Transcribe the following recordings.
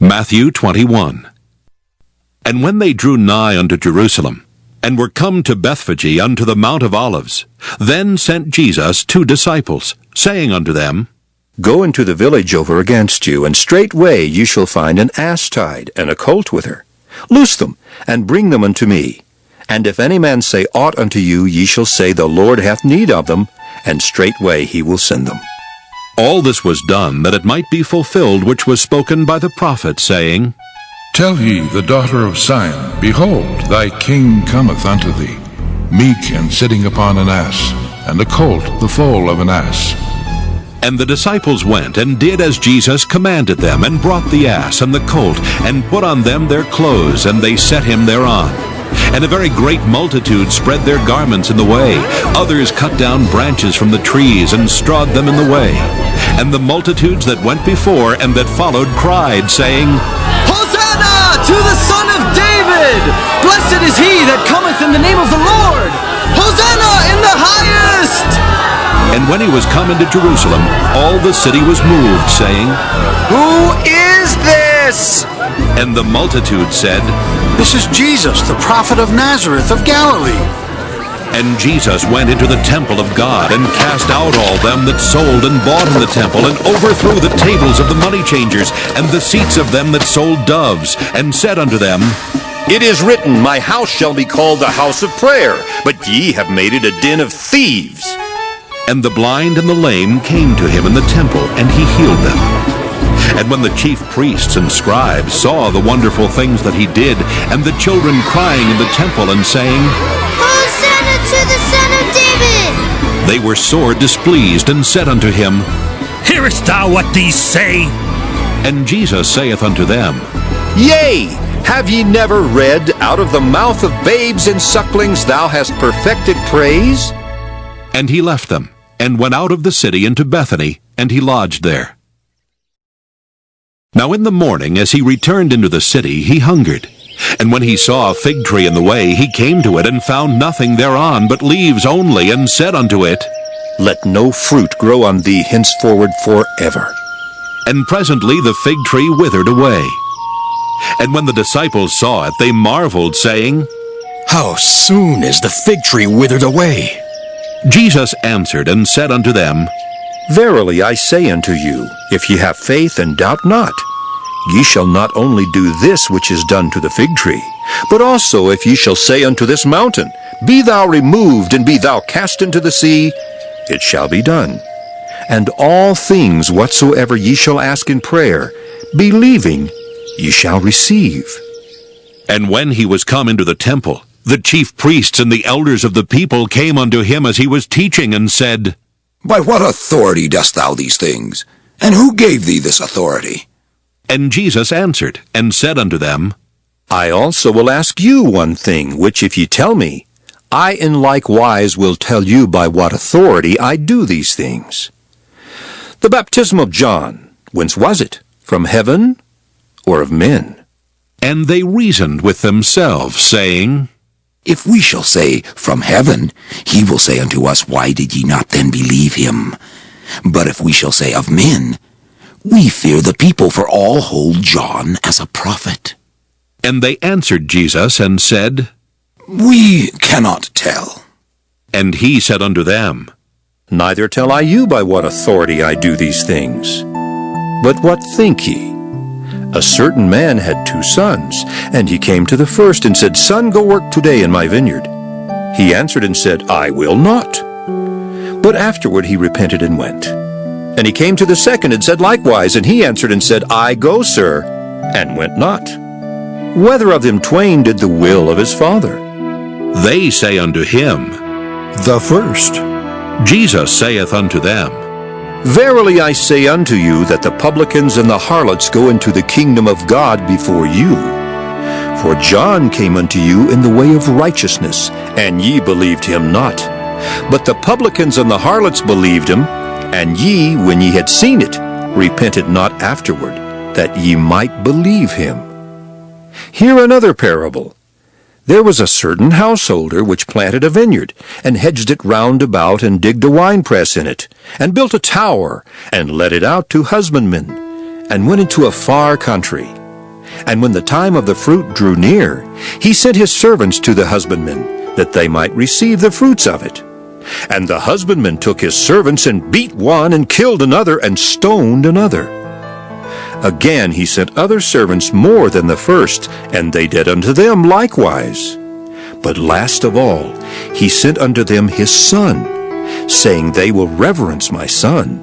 Matthew 21. And when they drew nigh unto Jerusalem, and were come to Bethphage unto the Mount of Olives, then sent Jesus 2 disciples, saying unto them, Go into the village over against you, and straightway ye shall find an ass tied, and a colt with her. Loose them, and bring them unto me. And if any man say aught unto you, ye shall say, The Lord hath need of them, and straightway he will send them. All this was done, that it might be fulfilled which was spoken by the prophet, saying, Tell ye the daughter of Sion, Behold, thy king cometh unto thee, meek and sitting upon an ass, and a colt the foal of an ass. And the disciples went, and did as Jesus commanded them, and brought the ass and the colt, and put on them their clothes, and they set him thereon. And a very great multitude spread their garments in the way. Others cut down branches from the trees, and strawed them in the way. And the multitudes that went before and that followed cried, saying, Hosanna to the Son of David! Blessed is he that cometh in the name of the Lord! Hosanna in the highest! And when he was come into Jerusalem, all the city was moved, saying, Who is this? And the multitude said, This is Jesus, the prophet of Nazareth of Galilee. And Jesus went into the temple of God, and cast out all them that sold and bought in the temple, and overthrew the tables of the money changers, and the seats of them that sold doves, and said unto them, It is written, My house shall be called the house of prayer, but ye have made it a den of thieves. And the blind and the lame came to him in the temple, and he healed them. And when the chief priests and scribes saw the wonderful things that he did, and the children crying in the temple and saying, Hosanna to the Son of David! They were sore displeased, and said unto him, Hearest thou what these say? And Jesus saith unto them, Yea, have ye never read, Out of the mouth of babes and sucklings thou hast perfected praise? And he left them, and went out of the city into Bethany, and he lodged there. Now in the morning, as he returned into the city, he hungered. And when he saw a fig tree in the way, he came to it, and found nothing thereon, but leaves only, and said unto it, Let no fruit grow on thee henceforward forever. And presently the fig tree withered away. And when the disciples saw it, they marveled, saying, How soon is the fig tree withered away? Jesus answered and said unto them, Verily I say unto you, if ye have faith and doubt not, ye shall not only do this which is done to the fig tree, but also if ye shall say unto this mountain, Be thou removed, and be thou cast into the sea, it shall be done. And all things whatsoever ye shall ask in prayer, believing, ye shall receive. And when he was come into the temple, the chief priests and the elders of the people came unto him as he was teaching, and said, By what authority dost thou these things? And who gave thee this authority? And Jesus answered and said unto them, I also will ask you one thing, which if ye tell me, I in like wise will tell you by what authority I do these things. The baptism of John, whence was it? From heaven or of men? And they reasoned with themselves, saying, If we shall say, From heaven, he will say unto us, Why did ye not then believe him? But if we shall say, Of men, we fear the people, for all hold John as a prophet. And they answered Jesus and said, We cannot tell. And he said unto them, Neither tell I you by what authority I do these things. But what think ye? A certain man had 2 sons, and he came to the first and said, Son, go work today in my vineyard. He answered and said, I will not. But afterward he repented and went. And he came to the second and said likewise, and he answered and said, I go, sir, and went not. Whether of them twain did the will of his father? They say unto him, The first. Jesus saith unto them, Verily I say unto you, that the publicans and the harlots go into the kingdom of God before you. For John came unto you in the way of righteousness, and ye believed him not. But the publicans and the harlots believed him, and ye, when ye had seen it, repented not afterward, that ye might believe him. Hear another parable. There was a certain householder which planted a vineyard, and hedged it round about, and digged a winepress in it, and built a tower, and let it out to husbandmen, and went into a far country, And when the time of the fruit drew near, he sent his servants to the husbandmen, that they might receive the fruits of it. And the husbandman took his servants and beat one and killed another and stoned another. Again he sent other servants more than the first, and they did unto them likewise. But last of all he sent unto them his son, saying, They will reverence my son.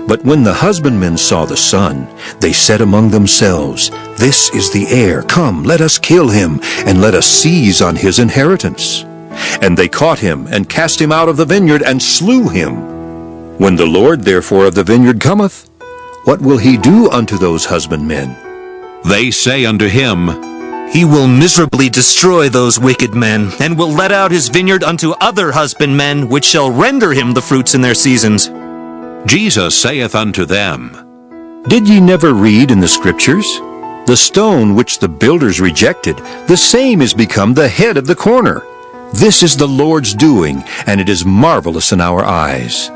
But when the husbandmen saw the son, they said among themselves, This is the heir. Come, let us kill him, and let us seize on his inheritance. And they caught him, and cast him out of the vineyard, and slew him. When the Lord therefore of the vineyard cometh, what will he do unto those husbandmen? They say unto him, He will miserably destroy those wicked men, and will let out his vineyard unto other husbandmen, which shall render him the fruits in their seasons. Jesus saith unto them, Did ye never read in the Scriptures? The stone which the builders rejected, the same is become the head of the corner. This is the Lord's doing, and it is marvelous in our eyes.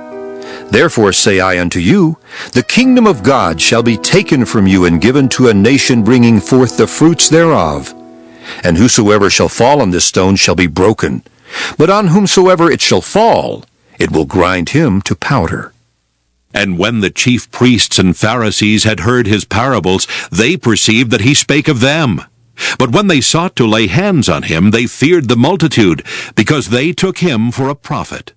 Therefore say I unto you, the kingdom of God shall be taken from you and given to a nation bringing forth the fruits thereof. And whosoever shall fall on this stone shall be broken, but on whomsoever it shall fall, it will grind him to powder. And when the chief priests and Pharisees had heard his parables, they perceived that he spake of them. But when they sought to lay hands on him, they feared the multitude, because they took him for a prophet.